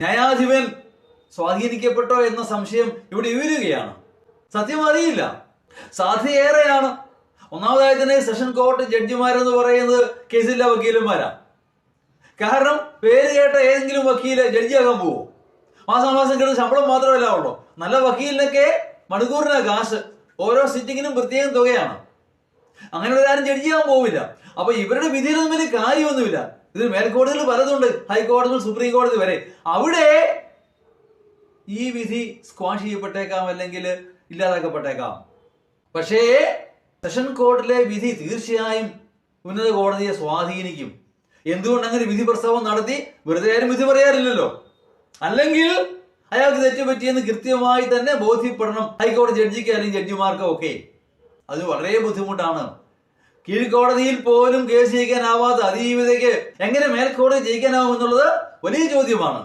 ന്യായാധിപൻ സ്വാധീനിക്കപ്പെട്ടോ എന്ന സംശയം ഇവിടെ ഉയരുകയാണ്. സത്യം അറിയില്ല, സാധ്യതയേറെയാണ്. ഒന്നാമതായി തന്നെ സെഷൻ കോർട്ട് ജഡ്ജിമാരെന്ന് പറയുന്നത് കേസില്ല വക്കീലന്മാരാ. കാരണം പേര് കേട്ട ഏതെങ്കിലും വക്കീല് ജഡ്ജിയാകാൻ പോവോ? മാസാമാസം കിട്ടുന്ന ശമ്പളം മാത്രമല്ല ഉള്ളൂ. നല്ല വക്കീലിനൊക്കെ മണിക്കൂറിന് കാശ്, ഓരോ സിറ്റിങ്ങിനും പ്രത്യേകം തുകയാണ്. അങ്ങനെയുള്ള ആരും ജഡ്ജിയാകാൻ പോവില്ല. അപ്പൊ ഇവരുടെ വിധിയിലൊന്നും വലിയ കാര്യമൊന്നുമില്ല. ഇതിൽ മേൽക്കോടതികൾ പലതുണ്ട്, ഹൈക്കോടതി, സുപ്രീം കോടതി വരെ. അവിടെ ഈ വിധി സ്ക്വാഷ് ചെയ്യപ്പെട്ടേക്കാം, അല്ലെങ്കിൽ ഇല്ലാതാക്കപ്പെട്ടേക്കാം. പക്ഷേ സെഷൻ കോർട്ടിലെ വിധി തീർച്ചയായും ഉന്നത കോടതിയെ സ്വാധീനിക്കും. എന്തുകൊണ്ട് അങ്ങനെ വിധി പ്രസ്താവം നടത്തി? വെറുതെ ആരും വിധി പറയാറില്ലല്ലോ. അല്ലെങ്കിൽ അയാൾക്ക് തെറ്റുപറ്റിയെന്ന് കൃത്യമായി തന്നെ ബോധ്യപ്പെടണം ഹൈക്കോടതി ജഡ്ജിക്ക് അല്ലെങ്കിൽ ജഡ്ജിമാർക്കോ ഒക്കെ. അത് വളരെ ബുദ്ധിമുട്ടാണ്. കീഴ്ക്കോടതിയിൽ പോലും കേസ് ജയിക്കാനാവാത്ത അതിജീവിതയ്ക്ക് എങ്ങനെ മേൽക്കോടതി ജയിക്കാനാവും എന്നുള്ളത് വലിയ ചോദ്യമാണ്.